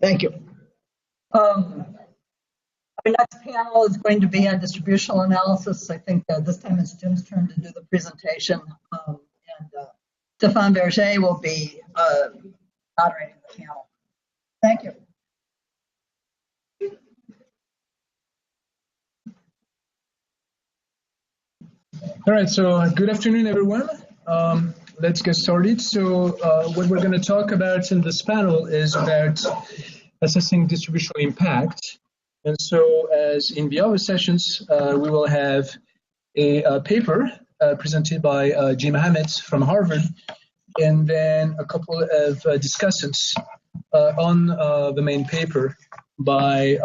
Thank you. Our next panel is going to be on distributional analysis. I think this time it's Jim's turn to do the presentation. Stephane Verguet will be moderating the panel. Thank you. All right, so good afternoon, everyone. Let's get started. So what we're going to talk about in this panel is about assessing distributional impact. And so as in the other sessions, we will have a paper presented by Jim Hammitt from Harvard, and then a couple of discussants on the main paper by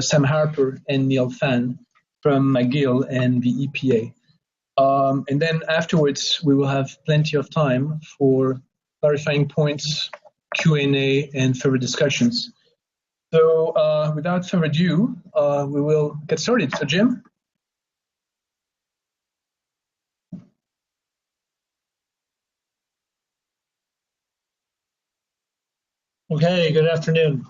Sam Harper and Neal Fann from McGill and the EPA. And then afterwards, we will have plenty of time for clarifying points, Q&A, and further discussions. So without further ado, we will get started. So Jim? Okay, good afternoon.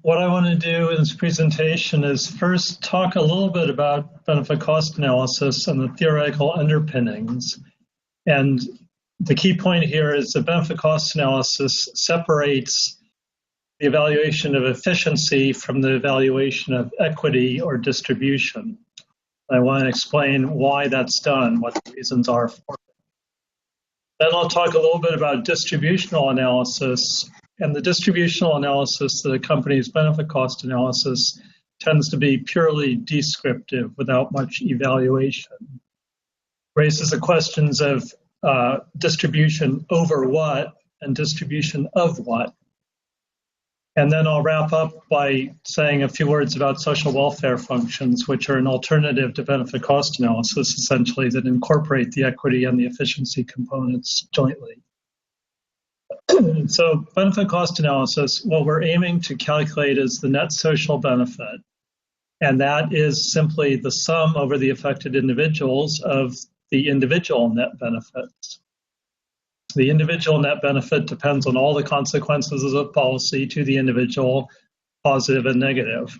What I want to do in this presentation is first talk a little bit about benefit-cost analysis and the theoretical underpinnings. And the key point here is the benefit-cost analysis separates the evaluation of efficiency from the evaluation of equity or distribution. I want to explain why that's done, what the reasons are for it. Then I'll talk a little bit about distributional analysis. And the distributional analysis that accompanies benefit cost analysis tends to be purely descriptive without much evaluation. Raises the questions of distribution over what and distribution of what. And then I'll wrap up by saying a few words about social welfare functions, which are an alternative to benefit cost analysis, essentially, that incorporate the equity and the efficiency components jointly. So benefit cost analysis, what we're aiming to calculate is the net social benefit. And that is simply the sum over the affected individuals of the individual net benefits. The individual net benefit depends on all the consequences of the policy to the individual, positive and negative.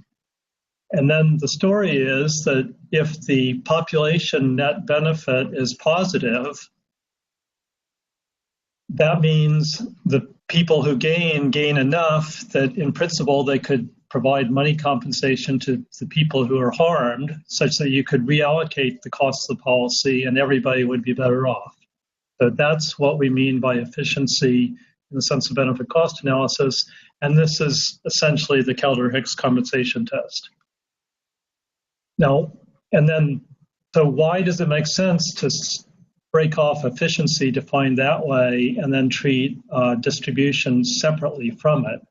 And then the story is that if the population net benefit is positive, that means the people who gain enough that in principle they could provide money compensation to the people who are harmed, such that you could reallocate the cost of the policy and everybody would be better off. So that's what we mean by efficiency in the sense of benefit cost analysis. And this is essentially the Kaldor-Hicks compensation test. Now, and then, so why does it make sense to break off efficiency defined that way and then treat distribution separately from it?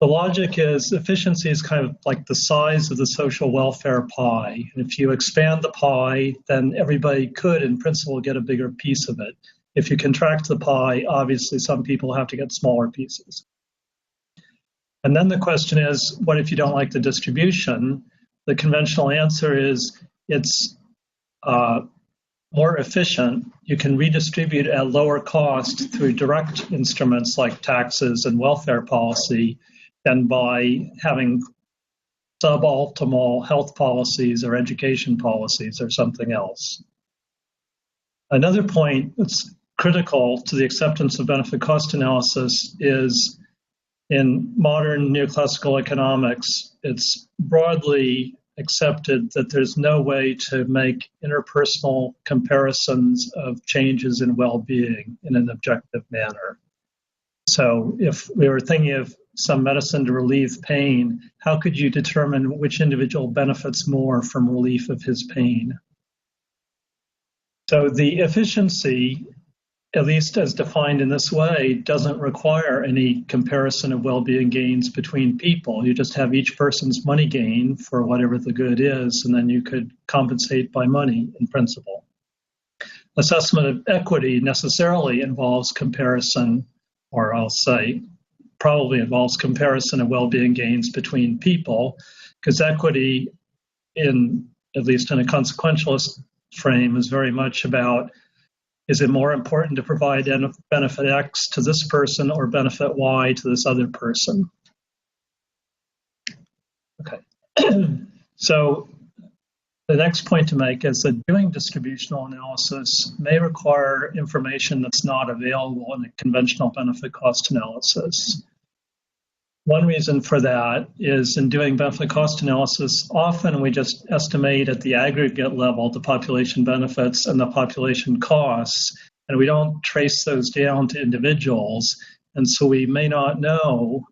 The logic is efficiency is kind of like the size of the social welfare pie. And if you expand the pie, then everybody could, in principle, get a bigger piece of it. If you contract the pie, obviously some people have to get smaller pieces. And then the question is, what if you don't like the distribution? The conventional answer is it's more efficient. You can redistribute at lower cost through direct instruments like taxes and welfare policy than by having suboptimal health policies or education policies or something else. Another point that's critical to the acceptance of benefit cost analysis is in modern neoclassical economics, it's broadly accepted that there's no way to make interpersonal comparisons of changes in well-being in an objective manner. So if we were thinking of some medicine to relieve pain, how could you determine which individual benefits more from relief of his pain? So the efficiency, at least as defined in this way, doesn't require any comparison of well-being gains between people. You just have each person's money gain for whatever the good is, and then you could compensate by money in principle. Assessment of equity necessarily involves comparison, or I'll say probably involves comparison of well-being gains between people, because equity, at least in a consequentialist frame, is very much about Is it more important to provide benefit X to this person or benefit Y to this other person? Okay. So the next point to make is that doing distributional analysis may require information that's not available in a conventional benefit cost analysis. One reason for that is in doing benefit cost analysis, often we just estimate at the aggregate level the population benefits and the population costs, and we don't trace those down to individuals. And so we may not know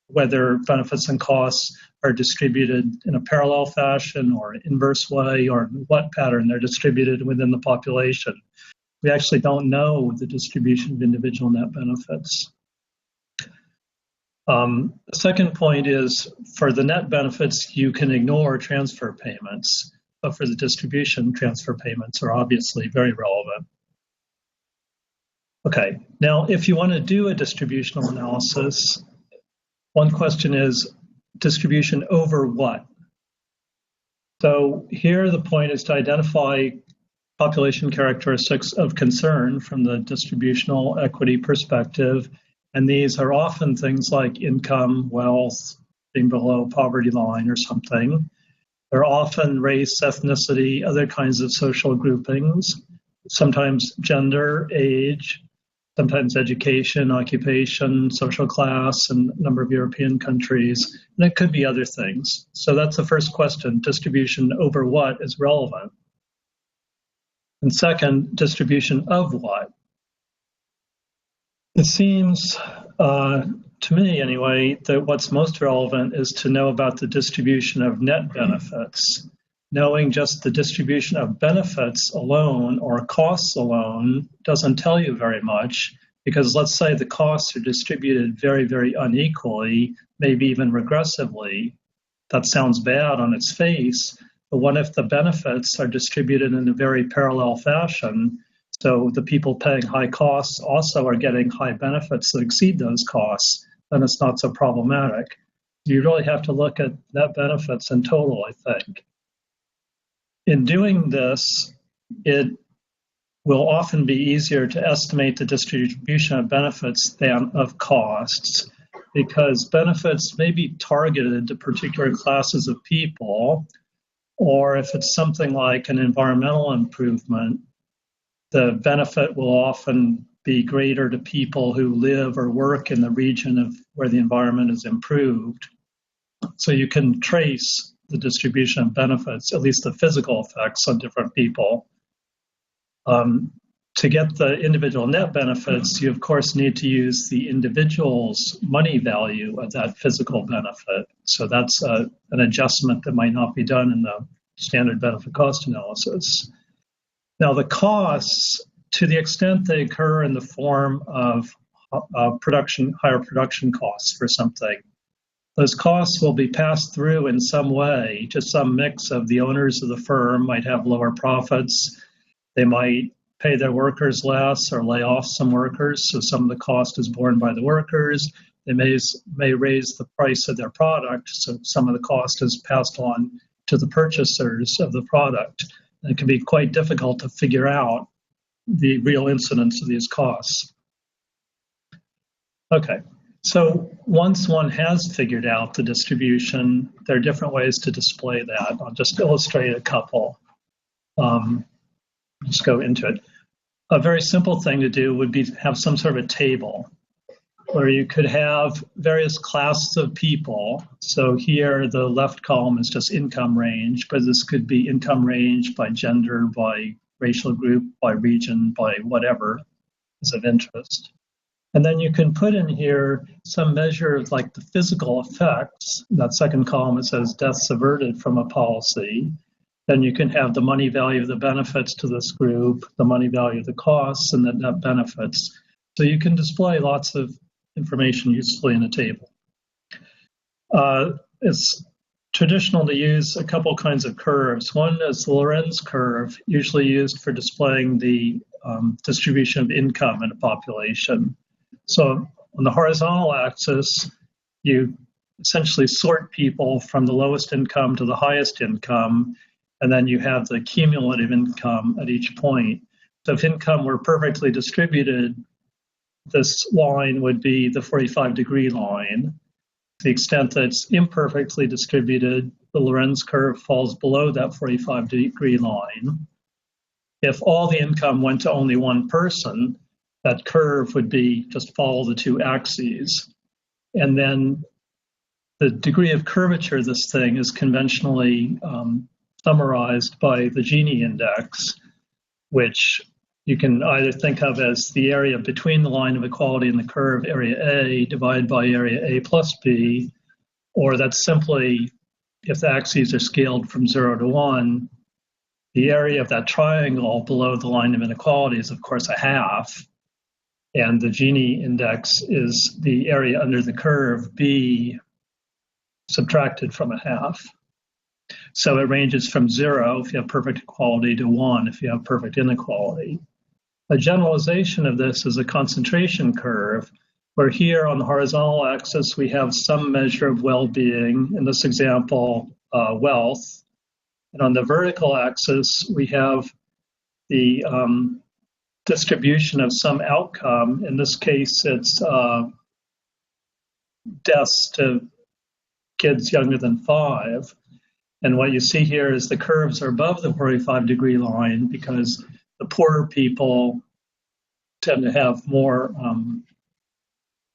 whether benefits and costs are distributed in a parallel fashion or inverse way, or what pattern they're distributed within the population. We actually don't know the distribution of individual net benefits. The second point is, for the net benefits, you can ignore transfer payments, but for the distribution, transfer payments are obviously very relevant. Okay, now if you want to do a distributional analysis, one question is distribution over what? So here the point is to identify population characteristics of concern from the distributional equity perspective. And these are often things like income, wealth, being below poverty line or something. They're often race, ethnicity, other kinds of social groupings, sometimes gender, age, sometimes education, occupation, social class, and a number of European countries. And it could be other things. So that's the first question, distribution over what is relevant? And second, distribution of what? It seems, to me anyway, that what's most relevant is to know about the distribution of net benefits. Knowing just the distribution of benefits alone or costs alone doesn't tell you very much, because let's say the costs are distributed very, very unequally, maybe even regressively. That sounds bad on its face, but what if the benefits are distributed in a very parallel fashion? So the people paying high costs also are getting high benefits that exceed those costs, then it's not so problematic. You really have to look at net benefits in total, I think. In doing this, it will often be easier to estimate the distribution of benefits than of costs, because benefits may be targeted to particular classes of people, or if it's something like an environmental improvement, the benefit will often be greater to people who live or work in the region of where the environment is improved. So you can trace the distribution of benefits, at least the physical effects on different people. To get the individual net benefits, you of course need to use the individual's money value of that physical benefit. So that's an adjustment that might not be done in the standard benefit cost analysis. Now the costs, to the extent they occur in the form of higher production costs for something, those costs will be passed through in some way to some mix of the owners of the firm. Might have lower profits. They might pay their workers less or lay off some workers, so some of the cost is borne by the workers. They may raise the price of their product, so some of the cost is passed on to the purchasers of the product. And it can be quite difficult to figure out the real incidence of these costs. Okay, so once one has figured out the distribution, there are different ways to display that. I'll just illustrate a couple. Just go into it. A very simple thing to do would be to have some sort of a table where you could have various classes of people. So here the left column is just income range, but this could be income range by gender, by racial group, by region, by whatever is of interest. And then you can put in here some measure of like the physical effects. In that second column it says deaths averted from a policy. Then you can have the money value of the benefits to this group, the money value of the costs, and the net benefits. So you can display lots of information usefully in a table. It's traditional to use a couple kinds of curves. One is the Lorenz curve, usually used for displaying the distribution of income in a population. So on the horizontal axis, you essentially sort people from the lowest income to the highest income, and then you have the cumulative income at each point. So if income were perfectly distributed, this line would be the 45-degree line. To the extent that it's imperfectly distributed, the Lorenz curve falls below that 45-degree line. If all the income went to only one person, that curve would be just follow the two axes. And then the degree of curvature of this thing is conventionally summarized by the Gini index, which you can either think of as the area between the line of equality and the curve, area A, divided by area A plus B, or that's simply, if the axes are scaled from 0 to 1, the area of that triangle below the line of inequality is, of course, a half, and the Gini index is the area under the curve, B, subtracted from a half. So it ranges from 0 if you have perfect equality to 1 if you have perfect inequality. A generalization of this is a concentration curve, where here on the horizontal axis we have some measure of well-being, in this example, wealth. And on the vertical axis, we have the distribution of some outcome. In this case, it's deaths to kids younger than 5. And what you see here is the curves are above the 45-degree line because the poorer people tend to have more,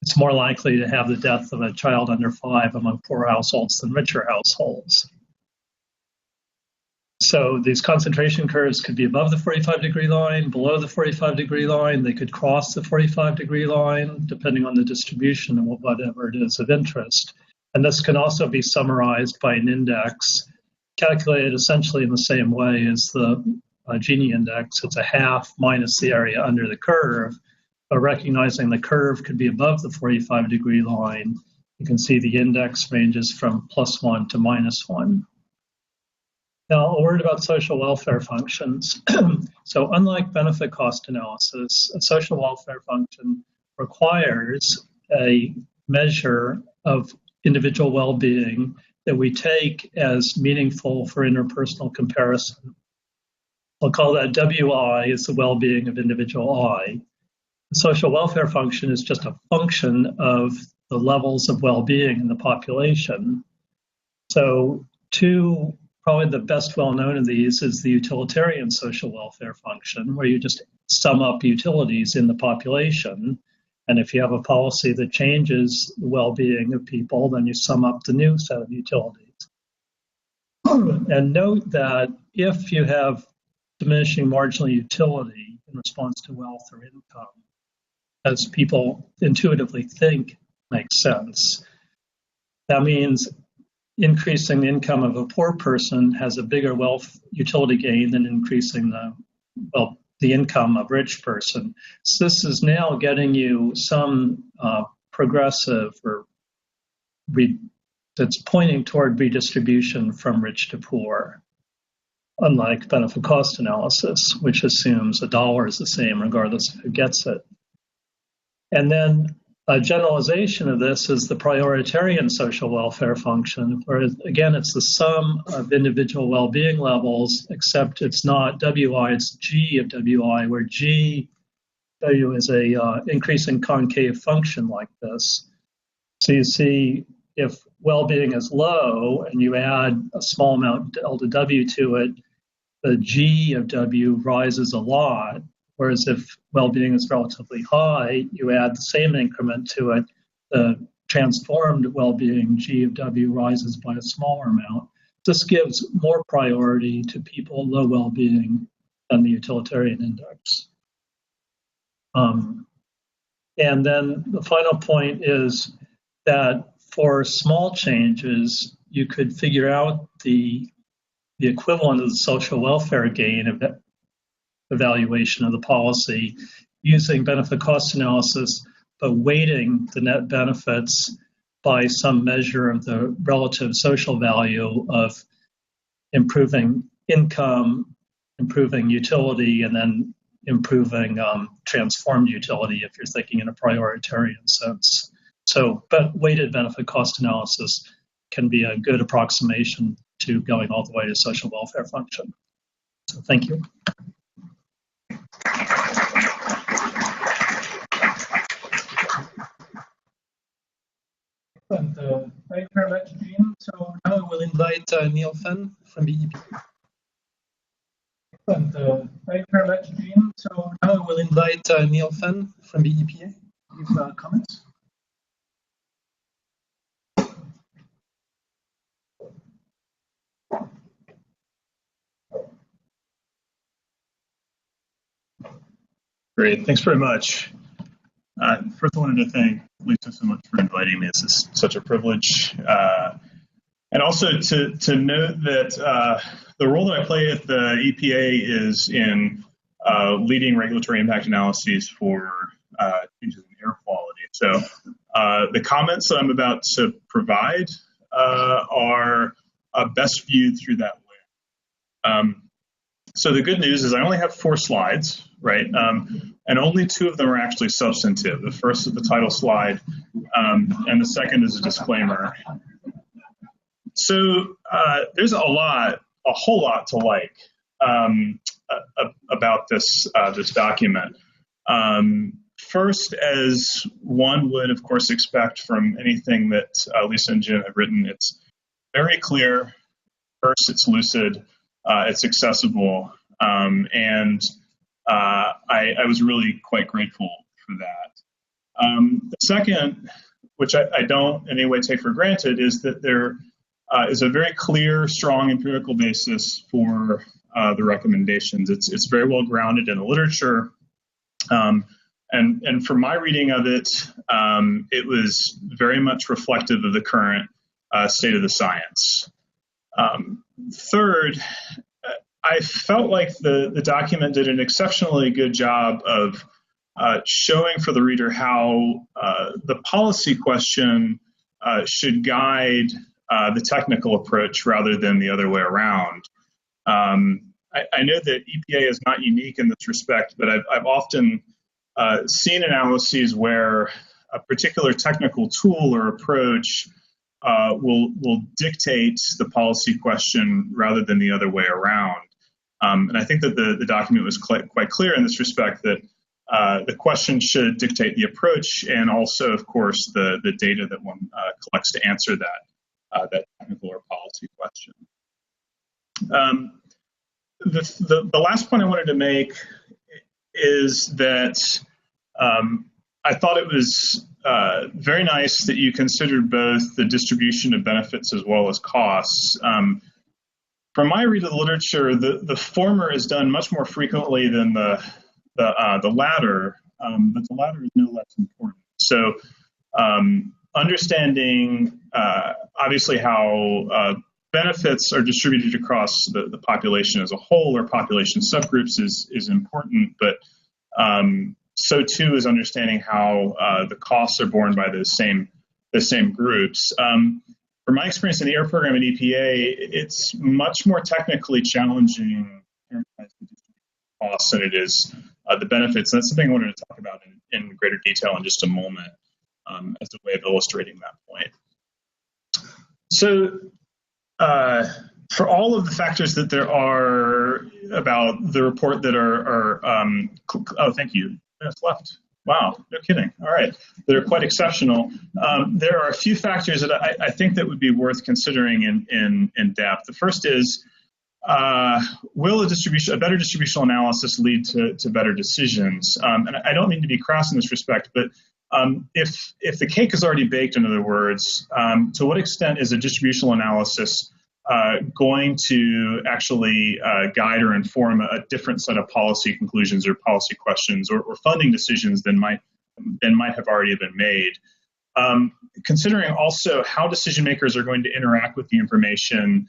it's more likely to have the death of a child under 5 among poor households than richer households. So these concentration curves could be above the 45-degree line, below the 45-degree line. They could cross the 45-degree line, depending on the distribution and whatever it is of interest. And this can also be summarized by an index calculated essentially in the same way as the Gini index. It's a half minus the area under the curve. But recognizing the curve could be above the 45-degree line, you can see the index ranges from +1 to -1. Now, a word about social welfare functions. So unlike benefit cost analysis, a social welfare function requires a measure of individual well-being that we take as meaningful for interpersonal comparison. I'll call that WI is the well-being of individual I. The social welfare function is just a function of the levels of well-being in the population. So probably the best well-known of these is the utilitarian social welfare function, where you just sum up utilities in the population. And if you have a policy that changes the well-being of people, then you sum up the new set of utilities. And note that if you have diminishing marginal utility in response to wealth or income, as people intuitively think makes sense, that means increasing the income of a poor person has a bigger wealth utility gain than increasing the income of a rich person. So this is now getting you some progressive or that's pointing toward redistribution from rich to poor, unlike benefit cost analysis, which assumes $1 is the same regardless of who gets it. And then a generalization of this is the prioritarian social welfare function, where again, it's the sum of individual well-being levels, except it's not WI, it's G of WI, where W is a increasing concave function like this. So you see, if well-being is low and you add a small amount delta W to it, the G of W rises a lot. Whereas if well-being is relatively high, you add the same increment to it, the transformed well-being G of W rises by a smaller amount. This gives more priority to people low well-being than the utilitarian index. And then the final point is that for small changes, you could figure out the equivalent of the social welfare gain of that evaluation of the policy using benefit cost analysis, but weighting the net benefits by some measure of the relative social value of improving income, improving utility, and then improving transformed utility if you're thinking in a prioritarian sense. So, but weighted benefit cost analysis can be a good approximation to going all the way to social welfare function. So thank you. Thank you very much, Jean. So now I will invite Neal Fann from the EPA. Excellent. Thank you very much, Jean. So now I will invite Neal Fann from the EPA. Give comments. Great, thanks very much. First, I wanted to thank Lisa so much for inviting me. This is such a privilege. And also to note that the role that I play at the EPA is in leading regulatory impact analyses for changes in air quality. So the comments that I'm about to provide are best viewed through that lens. So the good news is I only have 4 slides, right? And only 2 of them are actually substantive. The first is the title slide, and the second is a disclaimer. So there's a whole lot to like about this document. First, as one would, of course, expect from anything that Lisa and Jim have written, it's very clear. First, it's lucid. It's accessible, and I was really quite grateful for that. The second, which I don't in any way take for granted, is that there is a very clear, strong empirical basis for the recommendations. It's very well grounded in the literature, and from my reading of it, it was very much reflective of the current state of the science. Third, I felt like the document did an exceptionally good job of showing for the reader how the policy question should guide the technical approach rather than the other way around. I know that EPA is not unique in this respect, but I've often seen analyses where a particular technical tool or approach will dictate the policy question rather than the other way around. And I think that the document was quite clear in this respect that the question should dictate the approach and also, of course, the data that one collects to answer that technical or policy question. The last point I wanted to make is that I thought it was very nice that you considered both the distribution of benefits as well as costs. From my read of the literature, the former is done much more frequently than the latter, but the latter is no less important. So understanding obviously how benefits are distributed across the population as a whole or population subgroups is important, but so too is understanding how the costs are borne by the same groups. From my experience in the air program at EPA, it's much more technically challenging to characterize the distribution of costs than it is the benefits. And that's something I wanted to talk about in greater detail in just a moment as a way of illustrating that point. So for all of the factors that there are about the report that are oh, thank you. Minutes left. Wow, no kidding. All right, they're quite exceptional. There are a few factors that I think that would be worth considering in depth. The first is, will a better distributional analysis lead to better decisions? And I don't mean to be crass in this respect, but if the cake is already baked, in other words, to what extent is a distributional analysis going to actually guide or inform a different set of policy conclusions or policy questions or funding decisions than might have already been made. Considering also how decision makers are going to interact with the information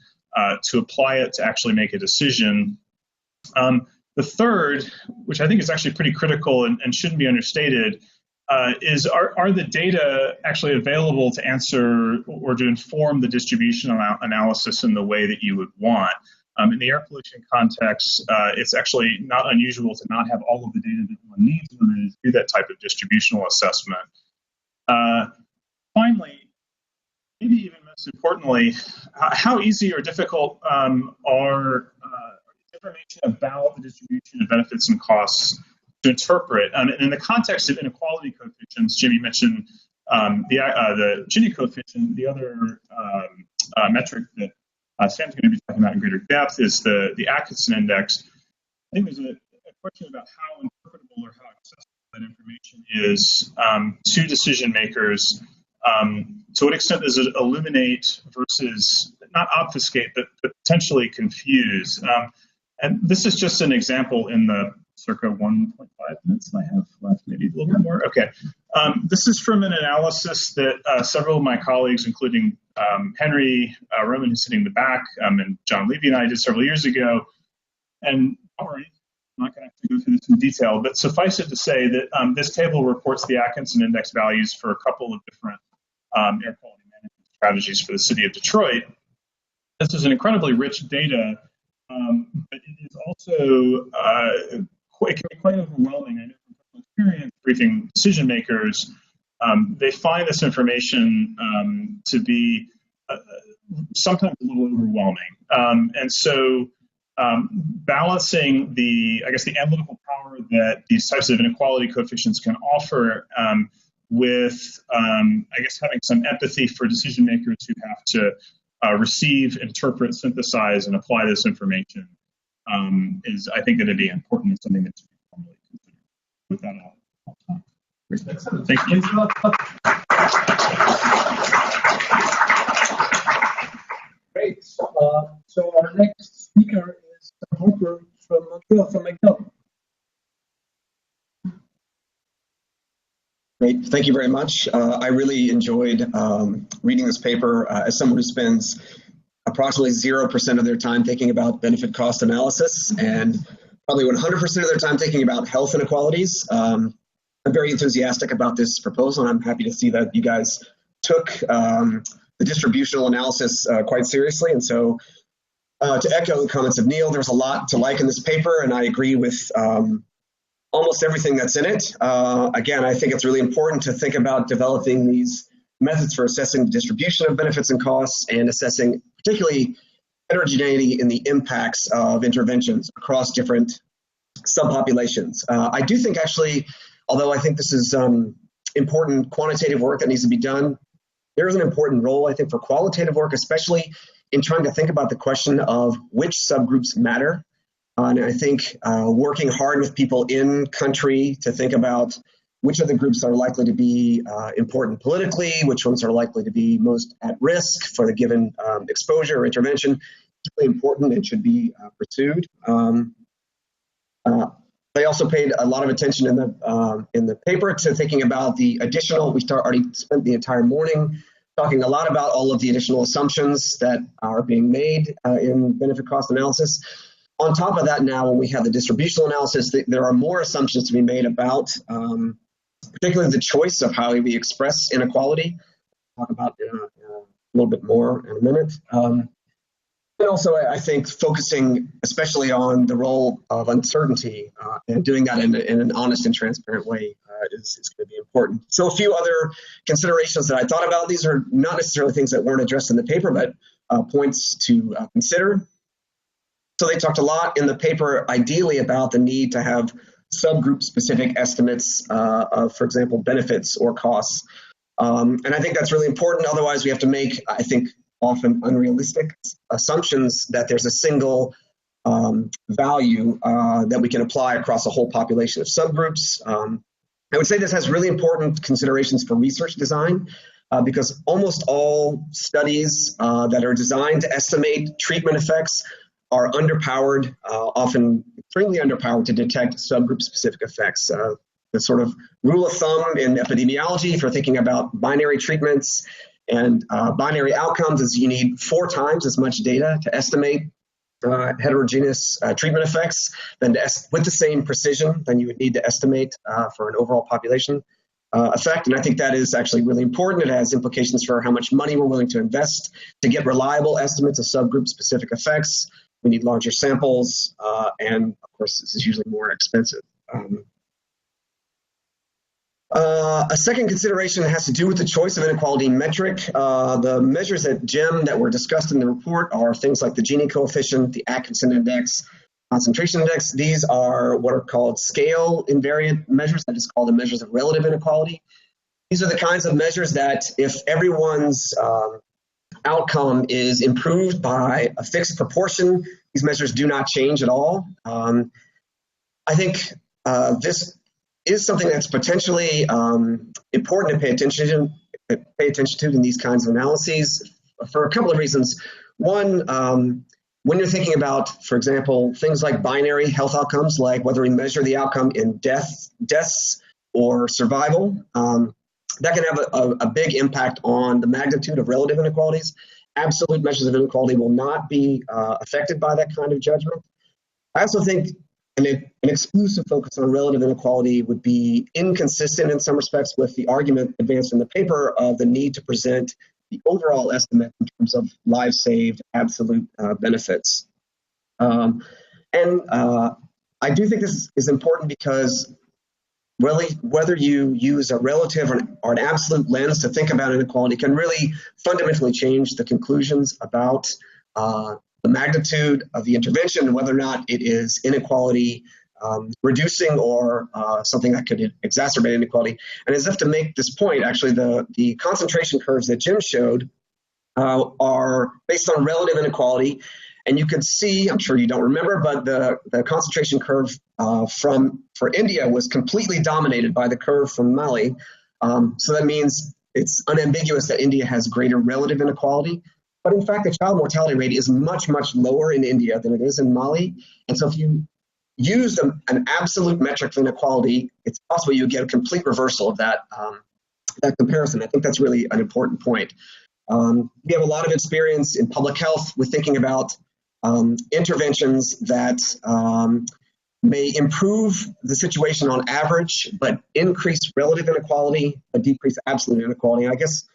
to apply it to actually make a decision. The third, which I think is actually pretty critical and shouldn't be understated, is are the data actually available to answer or to inform the distribution analysis in the way that you would want? In the air pollution context, it's actually not unusual to not have all of the data that one needs in order to do that type of distributional assessment. Finally, maybe even most importantly, how easy or difficult are information about the distribution of benefits and costs to interpret? And in the context of inequality coefficients, Jimmy mentioned the Gini coefficient, the other metric that Sam's going to be talking about in greater depth is the Atkinson index. I think there's a question about how interpretable or how accessible that information is to decision makers. To what extent does it illuminate versus not obfuscate, but potentially confuse? And this is just an example in the circa 1.5 minutes I have left, maybe a little bit more. Okay. This is from an analysis that several of my colleagues, including Henry Roman, who's sitting in the back, and John Levy and I did several years ago. And don't worry, I'm not going to have to go through this in detail, but suffice it to say that this table reports the Atkinson index values for a couple of different air quality management strategies for the city of Detroit. This is an incredibly rich data, but it is also it can be quite overwhelming. I know from personal experience briefing decision makers, they find this information to be sometimes a little overwhelming. And so balancing the analytical power that these types of inequality coefficients can offer with, having some empathy for decision makers who have to receive, interpret, synthesize, and apply this information is, I think, going to be important and something that's formally considered. With that, I'll stop. Thank you. Great. So our next speaker is Harper from Montreal, from McDonald. Great, thank you very much. I really enjoyed reading this paper as someone who spends approximately 0% of their time thinking about benefit cost analysis and probably 100% of their time thinking about health inequalities. I'm very enthusiastic about this proposal, and I'm happy to see that you guys took the distributional analysis quite seriously. And so to echo the comments of Neal, there's a lot to like in this paper, and I agree with almost everything that's in it. Again, I think it's really important to think about developing these methods for assessing the distribution of benefits and costs and assessing particularly heterogeneity in the impacts of interventions across different subpopulations. I do think actually, although I think this is important quantitative work that needs to be done, there is an important role, I think, for qualitative work, especially in trying to think about the question of which subgroups matter. And I think working hard with people in country to think about which of the groups are likely to be important politically, which ones are likely to be most at risk for the given exposure or intervention, is really important and should be pursued. They also paid a lot of attention in the paper to thinking about the additional. We already spent the entire morning talking a lot about all of the additional assumptions that are being made in benefit cost analysis. On top of that, now when we have the distributional analysis, there are more assumptions to be made about particularly the choice of how we express inequality. I'll talk about it a little bit more in a minute. And also, I think focusing especially on the role of uncertainty and doing that in an honest and transparent way is going to be important. So a few other considerations that I thought about. These are not necessarily things that weren't addressed in the paper, but points to consider. So they talked a lot in the paper, ideally, about the need to have subgroup-specific estimates of, for example, benefits or costs. And I think that's really important. Otherwise, we have to make, I think, often unrealistic assumptions that there's a single value that we can apply across a whole population of subgroups. I would say this has really important considerations for research design because almost all studies that are designed to estimate treatment effects are underpowered, often extremely underpowered to detect subgroup-specific effects. The sort of rule of thumb in epidemiology for thinking about binary treatments and binary outcomes is you need 4 times as much data to estimate heterogeneous treatment effects than with the same precision than you would need to estimate for an overall population effect. And I think that is actually really important. It has implications for how much money we're willing to invest to get reliable estimates of subgroup-specific effects. We need larger samples, and of course, this is usually more expensive. A second consideration has to do with the choice of inequality metric. The measures at GEM that were discussed in the report are things like the Gini coefficient, the Atkinson index, concentration index. These are what are called scale invariant measures, that is called the measures of relative inequality. These are the kinds of measures that if everyone's outcome is improved by a fixed proportion, these measures do not change at all. I think this is something that's potentially important to pay attention to in these kinds of analyses for a couple of reasons. One, when you're thinking about, for example, things like binary health outcomes, like whether we measure the outcome in deaths or survival, that can have a big impact on the magnitude of relative inequalities. Absolute measures of inequality will not be affected by that kind of judgment. I also think an exclusive focus on relative inequality would be inconsistent in some respects with the argument advanced in the paper of the need to present the overall estimate in terms of lives saved, absolute benefits. I do think this is important because really, whether you use a relative or an absolute lens to think about inequality can really fundamentally change the conclusions about the magnitude of the intervention and whether or not it is inequality reducing or something that could exacerbate inequality. And as if to make this point, actually, the concentration curves that Jim showed are based on relative inequality. And you could see, I'm sure you don't remember, but the concentration curve for India was completely dominated by the curve from Mali. So that means it's unambiguous that India has greater relative inequality. But in fact, the child mortality rate is much, much lower in India than it is in Mali. And so if you use an absolute metric for inequality, it's possible you get a complete reversal of that comparison. I think that's really an important point. We have a lot of experience in public health with thinking about interventions that may improve the situation on average, but increase relative inequality, but decrease absolute inequality. And I guess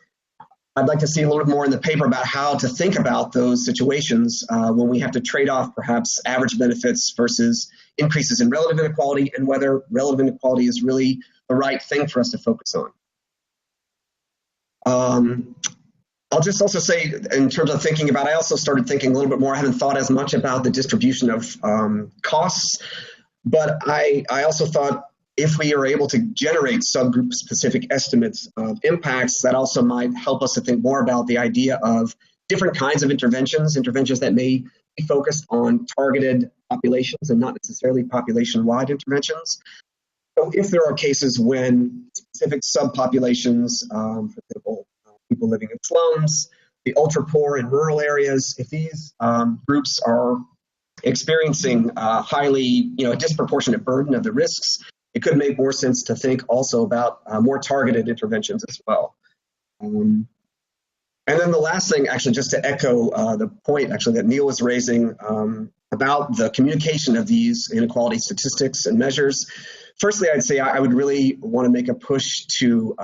I'd like to see a little bit more in the paper about how to think about those situations when we have to trade off perhaps average benefits versus increases in relative inequality, and whether relative inequality is really the right thing for us to focus on. I'll just also say, in terms of thinking about, I also started thinking a little bit more. I haven't thought as much about the distribution of costs, but I also thought if we are able to generate subgroup-specific estimates of impacts, that also might help us to think more about the idea of different kinds of interventions that may be focused on targeted populations and not necessarily population-wide interventions. So if there are cases when specific subpopulations, for example, people living in slums, the ultra-poor in rural areas, if these groups are experiencing a disproportionate burden of the risks, it could make more sense to think also about more targeted interventions as well. And then the last thing, actually, just to echo the point actually that Neal was raising about the communication of these inequality statistics and measures. Firstly, I'd say I would really want to make a push to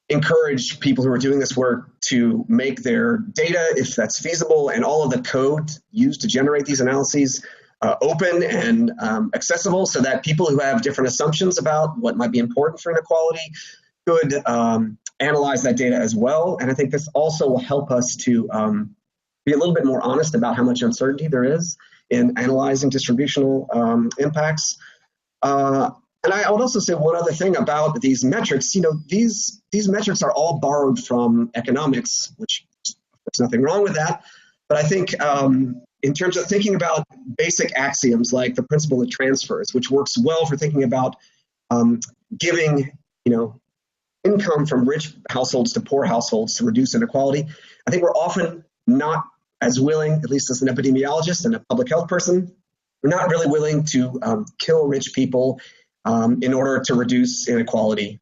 encourage people who are doing this work to make their data, if that's feasible, and all of the code used to generate these analyses open and accessible, so that people who have different assumptions about what might be important for inequality could analyze that data as well. And I think this also will help us to be a little bit more honest about how much uncertainty there is in analyzing distributional impacts. And I would also say one other thing about these metrics. These metrics are all borrowed from economics, which there's nothing wrong with that. But I think in terms of thinking about basic axioms like the principle of transfers, which works well for thinking about giving income from rich households to poor households to reduce inequality, I think we're often not as willing, at least as an epidemiologist and a public health person, we're not really willing to kill rich people in order to reduce inequality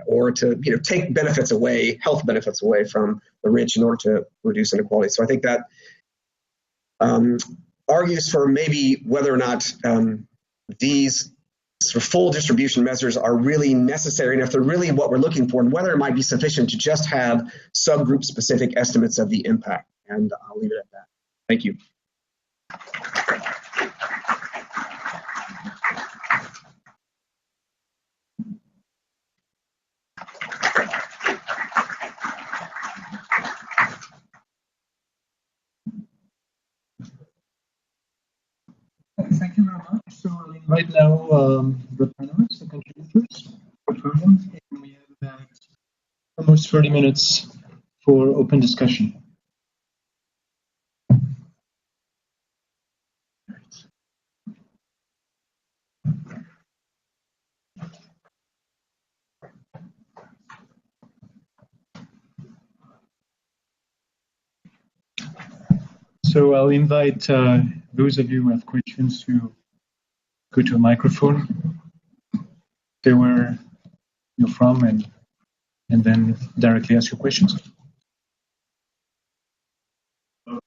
or to take benefits away, health benefits away from the rich in order to reduce inequality. So I think that argues for maybe whether or not these sort of full distribution measures are really necessary, and if they're really what we're looking for, and whether it might be sufficient to just have subgroup specific estimates of the impact. And I'll leave it at that. Thank you. Thank you very much. So I'll invite now the panelists, the contributors, for questions. And we have about almost 30 minutes for open discussion. So I'll invite those of you who have questions to go to a microphone, say where you're from, and then directly ask your questions. One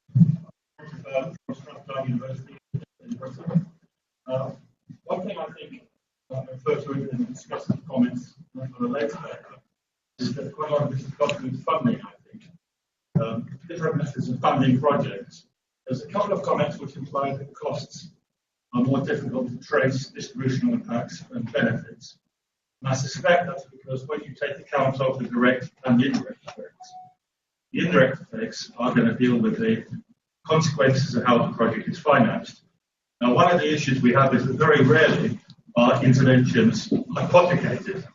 thing I think I refer to in discussing comments for the later paper is that quite a lot of this has got to do with funding, I think. Different methods of funding projects. There's a couple of comments which imply that costs are more difficult to trace distributional impacts and benefits. And I suspect that's because when you take account of the direct and the indirect effects are going to deal with the consequences of how the project is financed. Now, one of the issues we have is that very rarely are interventions hypothecated,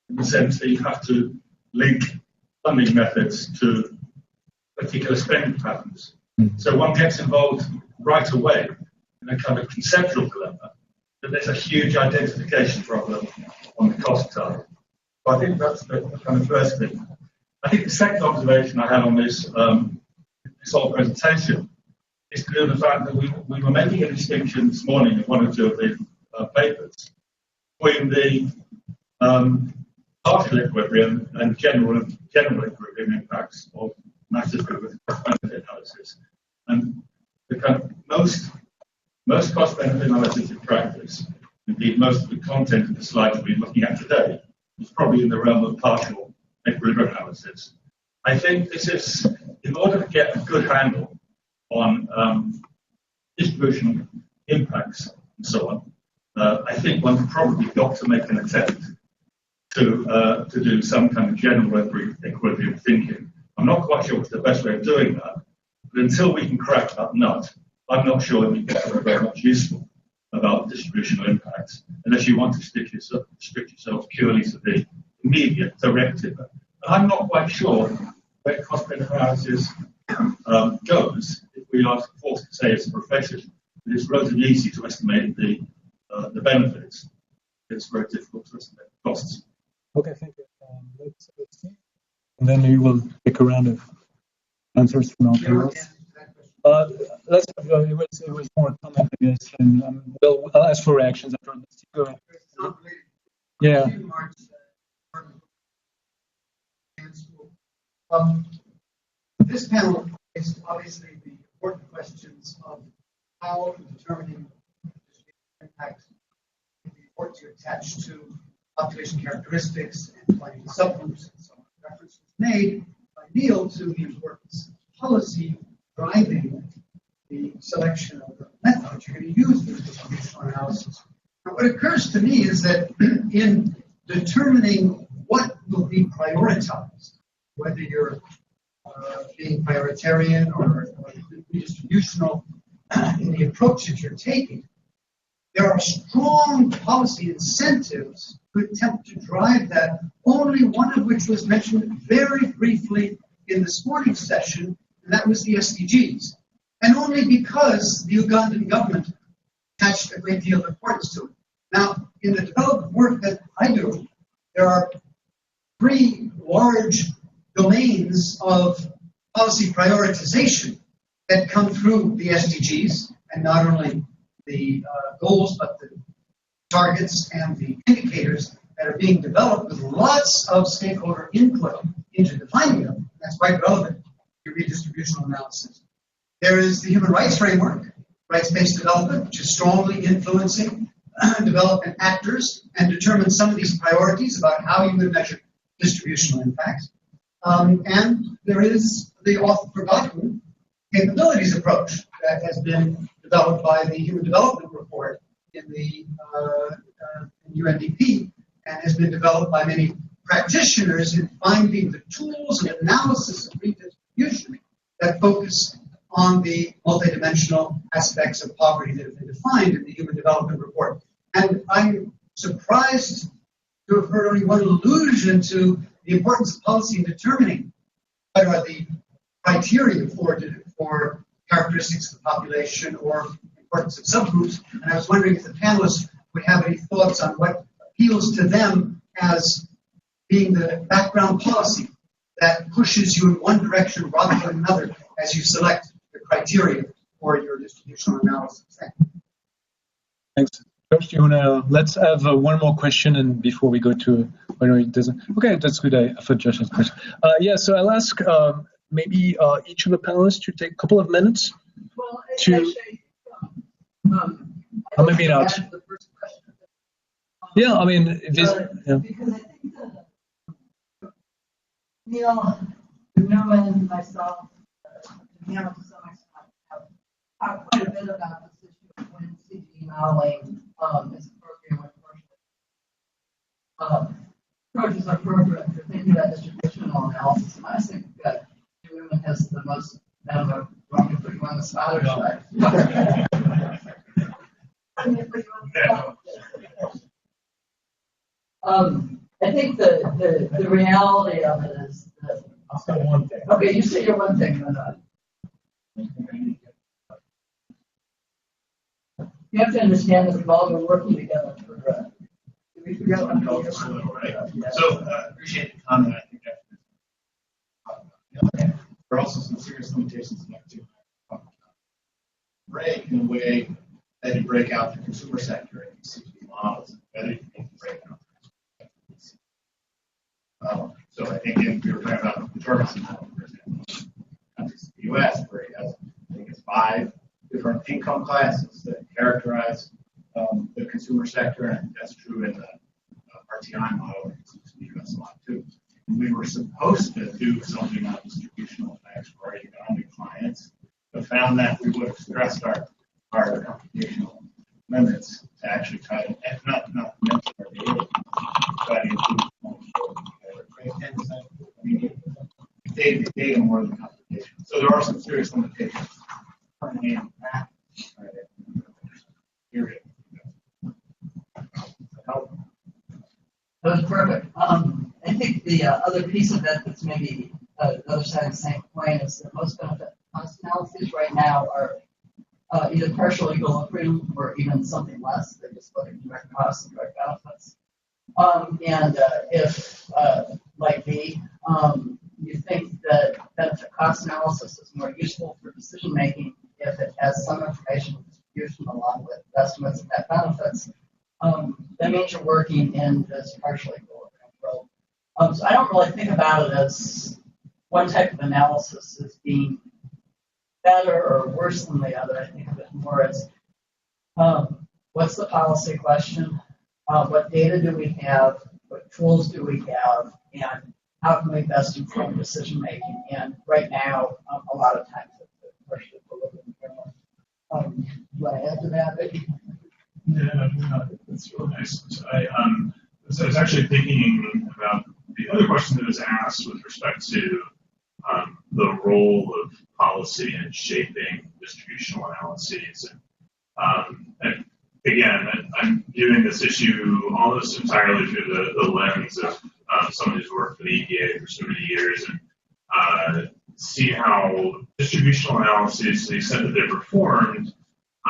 in the sense that you have to link funding methods to particular spending patterns. So one gets involved right away in a kind of conceptual dilemma, that there's a huge identification problem on the cost side. So I think that's the kind of first thing. I think the second observation I had on this whole presentation is to do with the fact that we were making a distinction this morning in one or two of the papers between the partial equilibrium and general equilibrium impacts of matters with cost-benefit analysis. And the kind of most cost-benefit analysis in practice, indeed most of the content of the slides we're looking at today, is probably in the realm of partial equilibrium analysis. I think this is, in order to get a good handle on distributional impacts and so on, I think one's probably got to make an attempt to do some kind of general equilibrium thinking. I'm not quite sure what's the best way of doing that, but until we can crack that nut, I'm not sure we get very much useful about distributional impacts, unless you want to restrict yourself purely to the immediate directive. And I'm not quite sure where cost-benefit analysis goes if we are forced to say as a profession that it's relatively easy to estimate the benefits. It's very difficult to estimate the costs. Okay, thank you. Let's see. And then we will pick a round of answers from our panelists. Let's have, it was more comment, I guess, and I'll ask for reactions after this. Go ahead. Yeah. This panel is obviously the important questions of how determining impacts is important to attach to population characteristics and finding subgroups and so on. Reference was made by Neal to the importance of policy driving the selection of the methods you're going to use for distributional analysis. Now, what occurs to me is that in determining what will be prioritized, whether you're being prioritarian or redistributional in the approach that you're taking, there are strong policy incentives to attempt to drive that, only one of which was mentioned very briefly in this morning's session, and that was the SDGs. And only because the Ugandan government attached a great deal of importance to it. Now, in the development work that I do, there are three large domains of policy prioritization that come through the SDGs, and not only the goals, but the targets and the indicators that are being developed with lots of stakeholder input into defining them. That's quite relevant to redistributional analysis. There is the human rights framework, rights-based development, which is strongly influencing development actors and determines some of these priorities about how you would measure distributional impacts. And there is the oft-forgotten capabilities approach that has been developed by the Human Development Report in the UNDP and has been developed by many practitioners in finding the tools and analysis of redistribution that focus on the multidimensional aspects of poverty that have been defined in the Human Development Report. And I'm surprised to have heard only one allusion to the importance of policy in determining what are the criteria for characteristics of the population or importance of subgroups. And I was wondering if the panelists would have any thoughts on what appeals to them as being the background policy that pushes you in one direction rather than another as you select the criteria for your distributional analysis. Thanks. Josh, do you want to, let's have one more question and before we go to, whether it doesn't, okay, that's good. I thought Josh had a question. Yeah, so I'll ask maybe each of the panelists to take a couple of minutes to, maybe not. Yeah, I mean, this, yeah. Because I think that Neal, Newman, myself, Hammitt to some extent have talked quite a bit about this issue of when CG modeling is appropriate, when approaches are appropriate for thinking about distributional analysis. And I think that Newman has the most, I don't know, wrong to put you on the spot or should I think the reality of it is that. I'll say one thing. Okay, you say your one thing, then. You have to understand that we've all been working together for. Did we forget one? So appreciate the comment. I think that there are also some serious limitations in that too. Break in a way that you break out the consumer sector and CG models, better you can break out. So I think if we were talking about the Jorgensen model, for example, countries in the U.S., where it has, I think it's 5 different income classes that characterize the consumer sector, and that's true in the RTI model, it's in the U.S. a lot too. And we were supposed to do something on distributional effects for our economic clients, but found that we would have stressed our computational limits to actually try to, not mention our data, try to improve data more than computation. So there are some serious limitations. That was perfect. I think the other piece of that that's maybe the other side of the same coin is that most benefit cost analyses right now are either partial equilibrium or even something less. They just look at direct costs and direct benefits. And if, like me, you think that benefit cost analysis is more useful for decision making if it has some information of distribution along with estimates of net benefits, that means you're working in this partial equilibrium world. So I don't really think about it as one type of analysis as being better or worse than the other. I think of it more as what's the policy question? What data do we have? What tools do we have? And how can we best inform decision making? And right now, a lot of times it's partially equilibrium. Do you want to add to that, Vicky? Yeah, that's really nice. So I was actually thinking about the other question that was asked with respect to the role of policy in shaping distributional analyses. And again, I'm viewing this issue almost entirely through the lens of someone who's worked for the EPA for so many years and see how distributional analyses, to the extent that they're performed,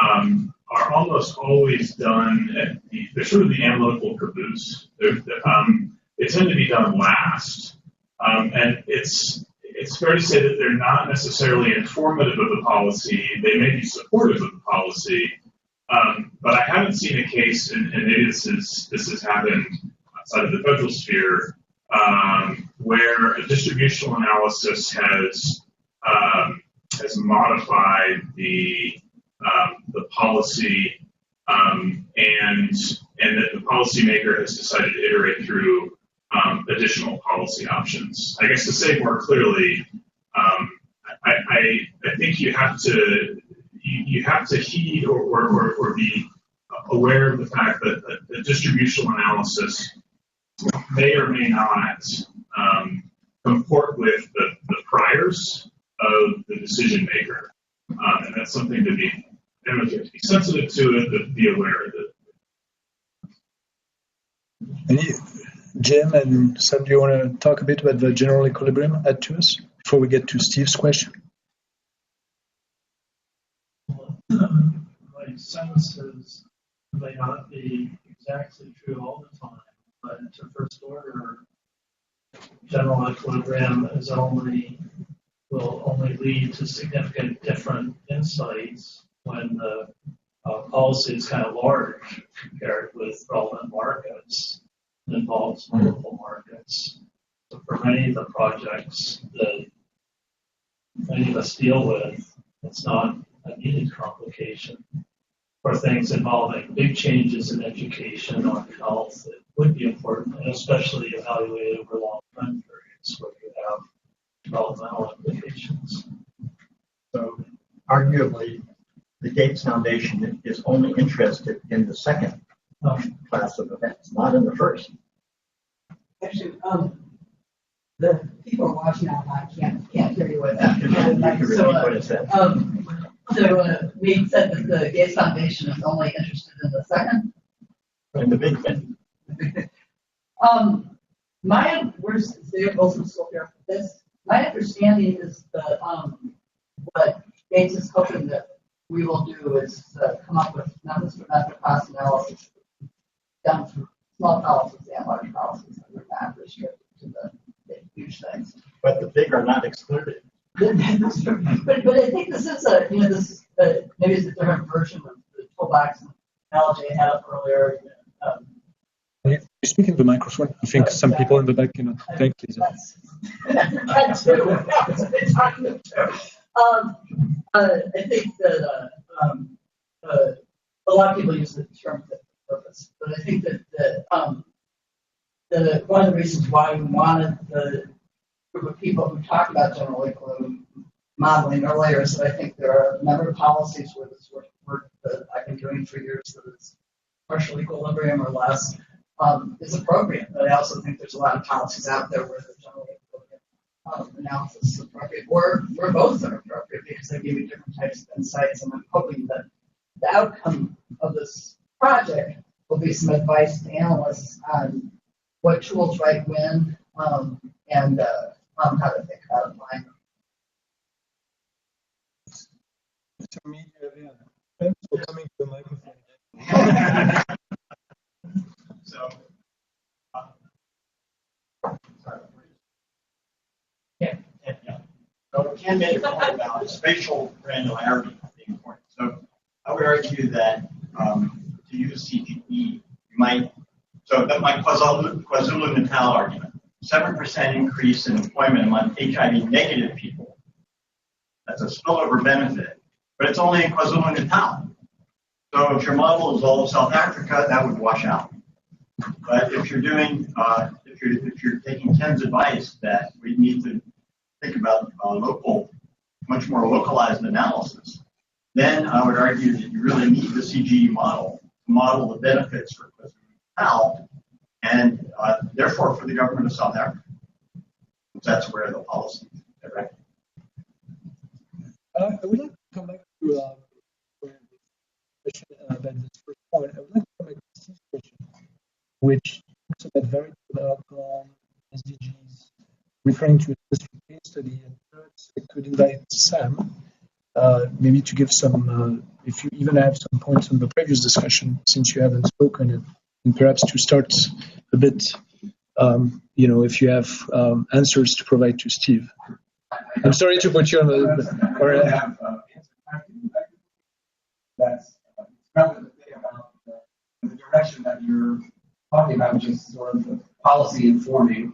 are almost always done at they're sort of the analytical caboose. They tend to be done last. And it's fair to say that they're not necessarily informative of the policy. They may be supportive of the policy. But I haven't seen a case, and maybe this has happened outside of the federal sphere, where a distributional analysis has modified the policy, and that the policymaker has decided to iterate through additional policy options. I guess to say more clearly, I think you have to heed or be aware of the fact that the distributional analysis may or may not comport with the priors of the decision maker, and that's something to be. I don't know if you have to be sensitive to it, but be aware of it. Jim and Sam, do you want to talk a bit about the general equilibrium add to us before we get to Steve's question? My sense is it may not be exactly true all the time, but to first order, general equilibrium will only lead to significant different insights when the policy is kind of large compared with relevant markets. It involves multiple markets. So for many of the projects that many of us deal with, it's not a needed complication. For things involving big changes in education or health, it would be important, and especially evaluated over long time periods where you have developmental implications. So arguably, the Gates Foundation is only interested in the second class of events, not in the first. Actually, the people are watching online can't hear you with that. We said that the Gates Foundation is only interested in the second. In the big thing. Where's Dave Wilson still here for this? My understanding is that what Gates is hoping that we will do is come up with methods for method cost analysis down to small policies and large policies that are not restricted to the huge things. But the big are not excluded. But I think this is maybe it's a different version of the toolbox analogy I had up earlier. You speak in the microphone. I think some people in the back cannot. Thank you. I think that a lot of people use the term fit for purpose, but I think that one of the reasons why we wanted the group of people who talked about general equilibrium modeling earlier is that I think there are a number of policies where this work that I've been doing for years that is partial equilibrium or less is appropriate. But I also think there's a lot of policies out there where the general equilibrium analysis is appropriate, or where both are appropriate because they give you different types of insights. And I'm hoping that the outcome of this project will be some advice to analysts on what tools right when and how to think about applying them. Thanks for coming to the microphone. So, So Ken made a point about spatial granularity being important. So I would argue that to use CGE, you might, so that my KwaZulu-Natal argument, 7% increase in employment among HIV negative people. That's a spillover benefit, but it's only in KwaZulu-Natal. So if your model is all of South Africa, that would wash out. But if you're doing, if you're taking Ken's advice that we need to think about much more localized analysis, then I would argue that you really need the CGE model to model the benefits for KwaZulu-Natal and therefore for the government of South Africa. That's where the policy is directed. I would like to come back to a question about this first point. I would like to come back to Steve's question, which talks about variable outcome, SDGs, referring to a specific case study. And perhaps I could invite Sam, maybe to give some, if you even have some points on the previous discussion, since you haven't spoken, and perhaps to start a bit, if you have answers to provide to Steve. I'm sorry to put you on the. That's relevant to think about the direction that you're talking about, which is sort of the policy informing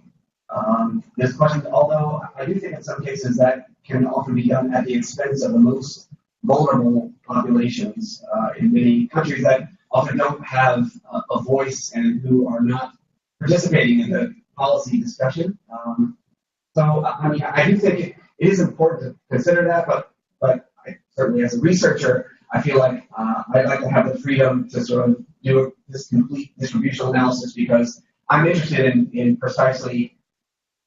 this question. Although I do think in some cases that can often be done at the expense of the most vulnerable populations in many countries that often don't have a voice and who are not participating in the policy discussion. So, I mean, I do think it is important to consider that, but I, certainly as a researcher, I feel like I'd like to have the freedom to sort of do this complete distributional analysis because I'm interested in precisely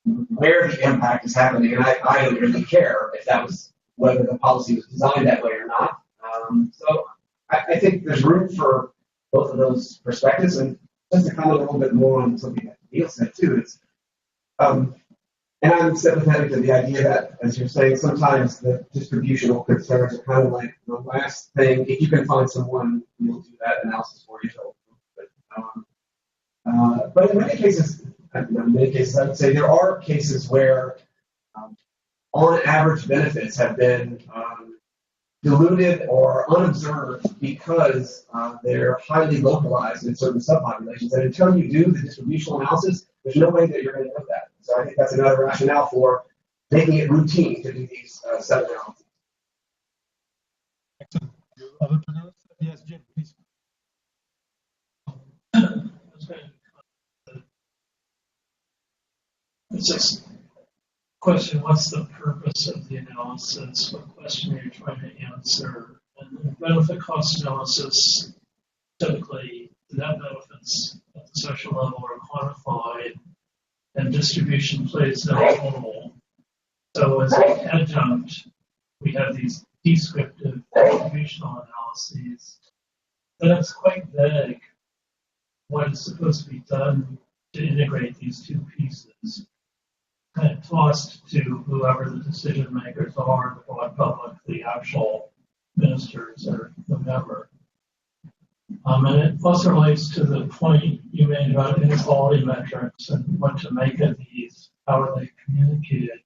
where the impact is happening, and I don't really care if that was whether the policy was designed that way or not. So I think there's room for both of those perspectives, and just to comment a little bit more on something that Neal said too. It's and I'm sympathetic to the idea that, as you're saying, sometimes the distributional concerns are kind of like the last thing. If you can find someone who will do that analysis for you, but in many cases, I would say there are cases where, on average, benefits have been diluted or unobserved because they're highly localized in certain subpopulations. And until you do the distributional analysis, there's no way that you're going to know that. So I think that's another rationale for making it routine to do these sub-analyses. Yes, Jim, please. It's just question, what's the purpose of the analysis? What question are you trying to answer? And the benefit cost analysis, typically, the net benefits at the social level are quantified, and distribution plays no role. So as an adjunct, we have these descriptive distributional analyses. But it's quite vague what is supposed to be done to integrate these two pieces. Kind of tossed to whoever the decision makers are, the broad public, the actual ministers, or whomever. And it also relates to the point you made about inequality metrics and what to make of these, how are they communicated.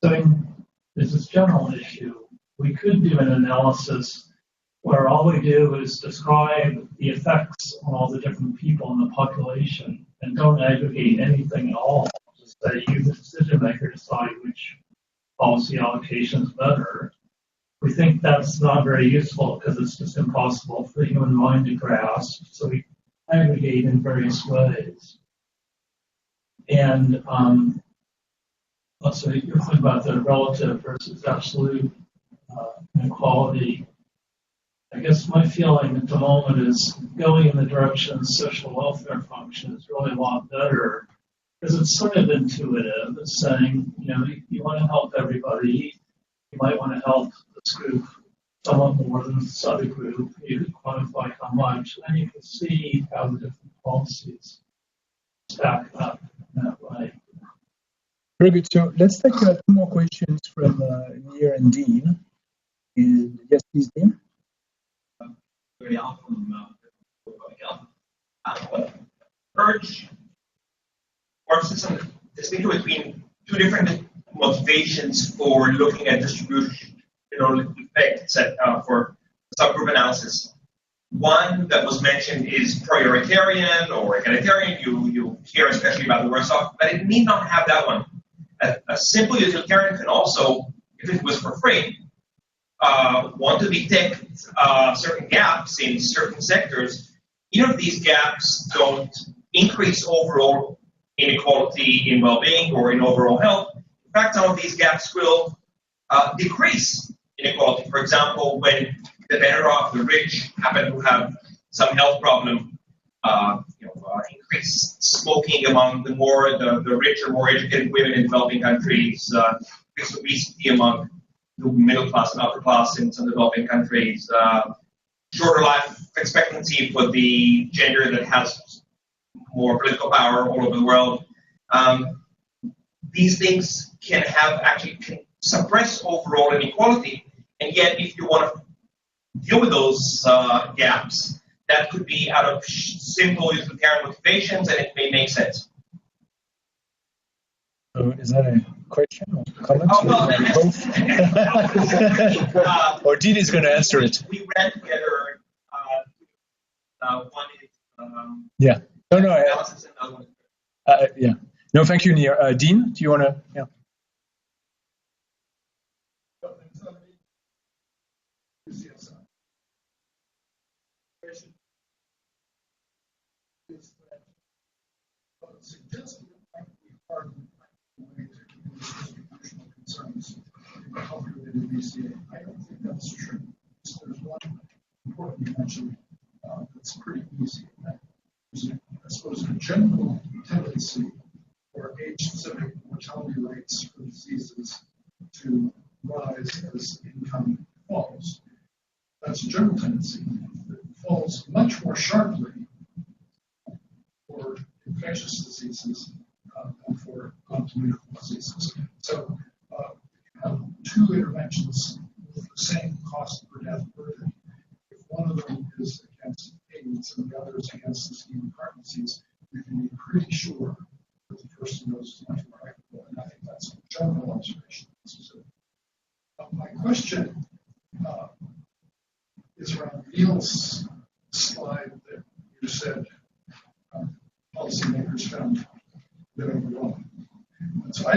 So there's this general issue. We could do an analysis where all we do is describe the effects on all the different people in the population and don't aggregate anything at all. Just say you, the decision maker, decide which policy allocation is better. We think that's not very useful because it's just impossible for the human mind to grasp. So we aggregate in various ways. And also, you're thinking about the relative versus absolute inequality. I guess my feeling at the moment is going in the direction social welfare function is really a lot better because it's sort of intuitive. It's saying, you want to help everybody. You might want to help this group somewhat more than this other group. You can quantify how much, and then you can see how the different policies stack up in that way. Very good. So let's take two more questions from Neal and Dean. And yes, please, Dean. Urge or some distinction between two different motivations for looking at distribution, effects for subgroup analysis. One that was mentioned is prioritarian or egalitarian. You hear especially about the worst off, but it need not have that one. A simple utilitarian can also, if it was for free, want to detect certain gaps in certain sectors. Even if these gaps don't increase overall inequality in well-being or in overall health, in fact, some of these gaps will decrease inequality. For example, when the better off, the rich, happen to have some health problem, increase smoking among the richer, more educated women in developing countries, increase obesity among the middle class and upper class in some developing countries, shorter life expectancy for the gender that has more political power all over the world. These things can suppress overall inequality, and yet if you want to deal with those gaps, that could be out of simple utilitarian motivations, and it may make sense. So is that a question or comment? Both? Or Dean is going to answer it. We read together. One is yeah. No. analysis, and another one. Yeah. No, thank you, Neal. Dean, do you want to? Yeah. Suggested it might be hard to find a way to use distributional concerns in calculated BCA. I don't think that's true. So there's one important dimension that's pretty easy. There's, I suppose, a general tendency for age-specific mortality rates for diseases to rise as income falls. That's a general tendency. It falls much more sharply for infectious infectious diseases and for communicable diseases. So two interventions with the same cost per death burden. If one of them is against AIDS and the other is against ischemic heart disease, you can be pretty sure that the person goes much more equitable, and I think that's a general observation. My question is around Neal's slide that you said policymakers found a bit overwhelming. So I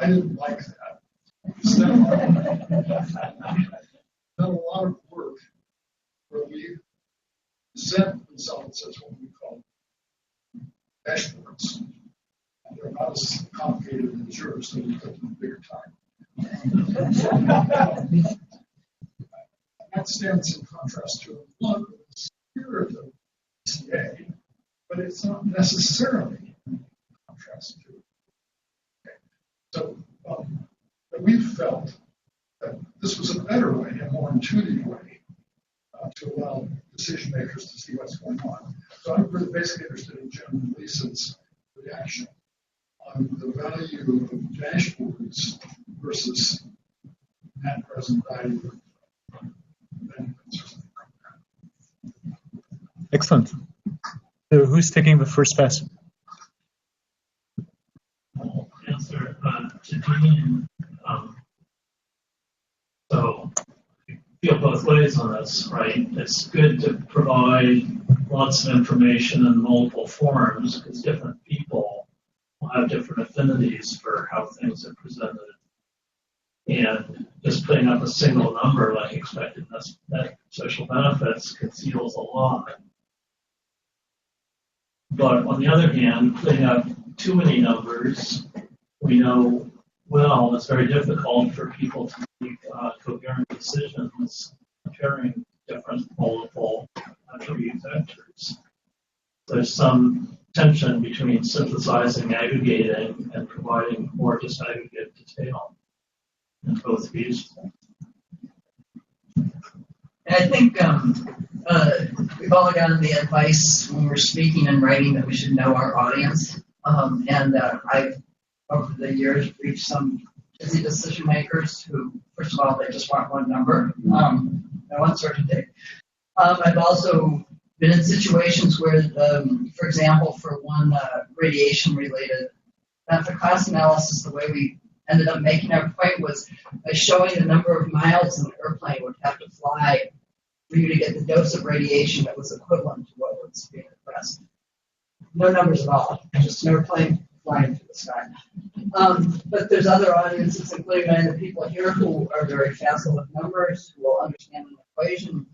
didn't like that. Done a lot of work where we present results as what we call dashboards. And they're not as complicated as yours, so we took them bigger time. That stands in contrast to one of the spirit of BCA, but it's not necessarily in contrast to it. Okay. So we've felt that this was a better way, a more intuitive way to allow decision makers to see what's going on. So I'm really basically interested in Jim and Lisa's reaction on the value of dashboards versus at present value of benefits. Excellent. So who's taking the first pass? I'll answer to Dean. So I feel both ways on this, right? It's good to provide lots of information in multiple forms because different people will have different affinities for how things are presented. And just putting up a single number like expected net social benefits conceals a lot. But on the other hand, putting up too many numbers, we know well it's very difficult for people to make coherent decisions comparing different multiple attribute vectors. There's some tension between synthesizing, aggregating, and providing more disaggregated detail in both views. And I think we've all gotten the advice when we're speaking and writing that we should know our audience. I've, over the years, reached some busy decision makers who, first of all, they just want one number, and one certainty. I've also been in situations where, for example, for one radiation-related benefit cost analysis, the way we ended up making our point was by showing the number of miles an airplane would have to fly for you to get the dose of radiation that was equivalent to what was being requested. No numbers at all, just an airplane flying through the sky. But there's other audiences, including many of the people here, who are very facile with numbers, who will understand an equation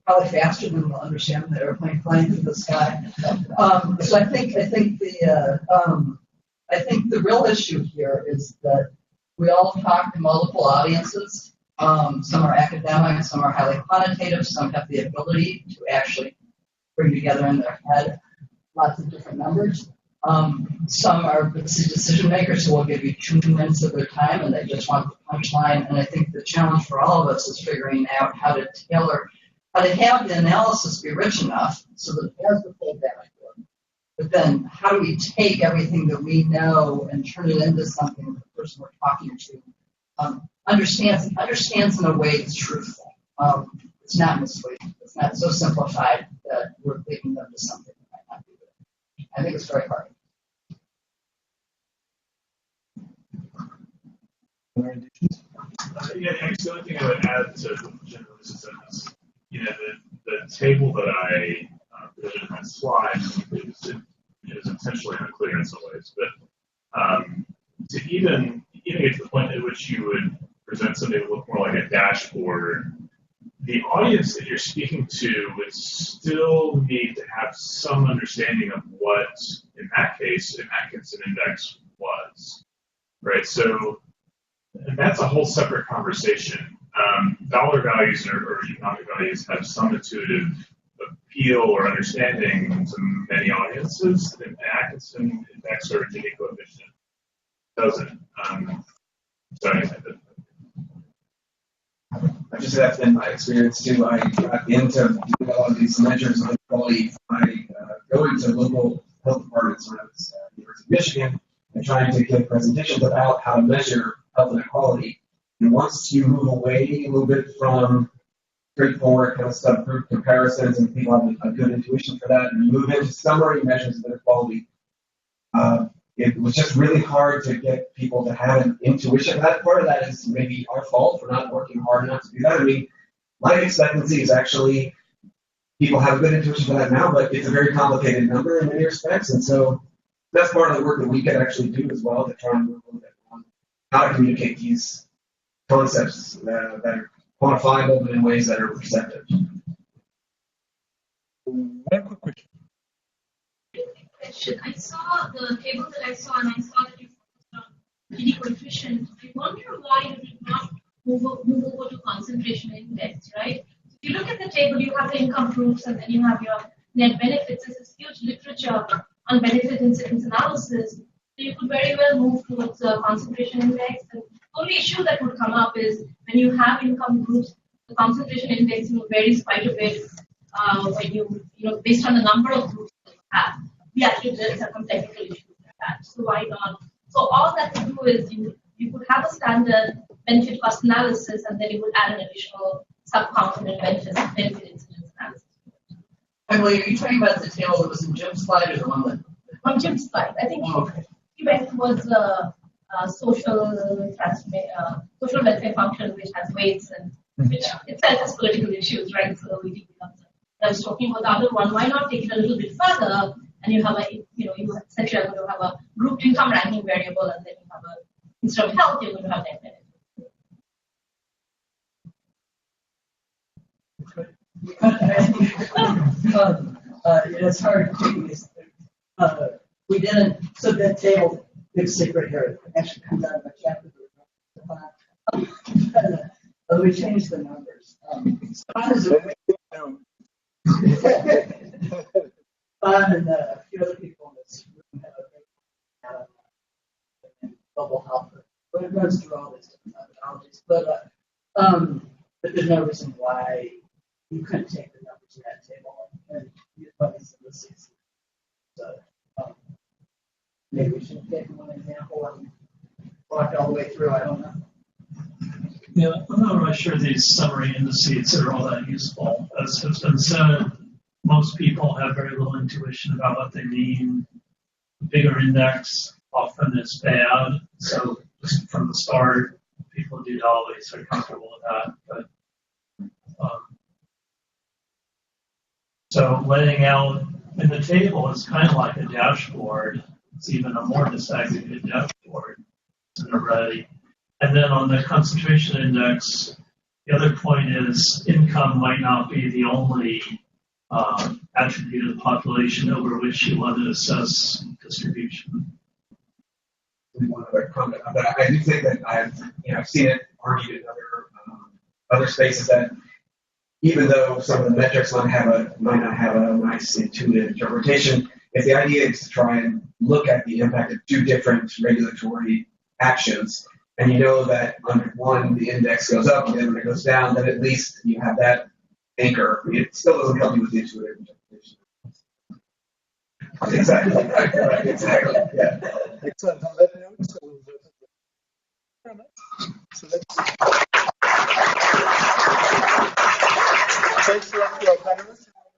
probably faster than we'll understand the airplane flying through the sky. So I think the real issue here is that we all talk to multiple audiences. Some are academic, some are highly quantitative, some have the ability to actually bring together in their head lots of different numbers. Some are decision makers who will give you 2 minutes of their time and they just want the punchline. And I think the challenge for all of us is figuring out how to have the analysis be rich enough so that it has the full dashboard. But then how do we take everything that we know and turn it into something that the person we're talking to understands in a way that's truthful. It's not misleading. It's not so simplified that we're leading them to something that might not be good. I think it's very hard. Yeah, I guess the only thing I would add to generally is the table that I presented in my slide is intentionally unclear in some ways, but to even get to the point at which you would present something that look more like a dashboard, the audience that you're speaking to would still need to have some understanding of what, in that case, an Atkinson index was, right? So and that's a whole separate conversation. Dollar values or economic values have some intuitive appeal or understanding to many audiences. An Atkinson index or Gini coefficient doesn't. I just that's been my experience too. I got into doing a lot of these measures of inequality. I go into local health departments when I was at the University of Michigan and trying to give presentations about how to measure health inequality. And once you move away a little bit from straightforward kind of subgroup comparisons and people have a good intuition for that, and move into summary measures of inequality, it was just really hard to get people to have an intuition. That part of that is maybe our fault for not working hard enough to do that. I mean, life expectancy is actually, people have a good intuition for that now, but it's a very complicated number in many respects. And so that's part of the work that we can actually do as well, to try and work a little bit on how to communicate these concepts that are quantifiable, but in ways that are perceptive. One quick question. I saw the table that I saw, and I saw that you focused on Gini coefficient. I wonder why you did not move over to concentration index, right? If you look at the table, you have the income groups, and then you have your net benefits. There's this huge literature on benefit incidence analysis. So you could very well move towards the concentration index. And the only issue that would come up is when you have income groups, the concentration index varies quite a bit when you based on the number of groups that you have. We actually did some technical issues with that. So why not? So all that to do is you could have a standard benefit cost analysis, and then you would add an additional subcomponent benefit incidence analysis. And are you talking about the table that was in Jim's slide or the one that? On Jim's slide, I think he went towards the social welfare function, which has weights and which itself has political issues, right? So we I was talking about the other one. Why not take it a little bit further? And you have you essentially are going to have a grouped income ranking variable, and then you have instead of health, you're going to have net benefit. It's hard taking this. We didn't. So that table, big secret here, actually comes out of a chapter. We changed the numbers. Fann and a few other people in this room have a big global health. But it runs through all these different methodologies. But there's no reason why you couldn't take the numbers in that table and use these indices. So maybe we should take one example and walk all the way through. I don't know. Yeah, I'm not really sure these summary indices are all that useful. As has been said, most people have very little intuition about what they mean. A bigger index often is bad. So just from the start, people do always are comfortable with that. But so laying out in the table is kind of like a dashboard. It's even a more disaggregated dashboard. It's an array. And then on the concentration index, the other point is income might not be the only attribute of the population over which you want to assess distribution. One other comment on that. I do think that I've seen it argued in other spaces that even though some of the metrics might not have a nice intuitive interpretation, if the idea is to try and look at the impact of two different regulatory actions, and you know that under one the index goes up and then when it goes down, then at least you have that anchor. It still doesn't help you with the intuitive interpretation. Exactly. Right. Exactly. Yeah. Excellent. On that note, so let's thanks a lot to our panelists.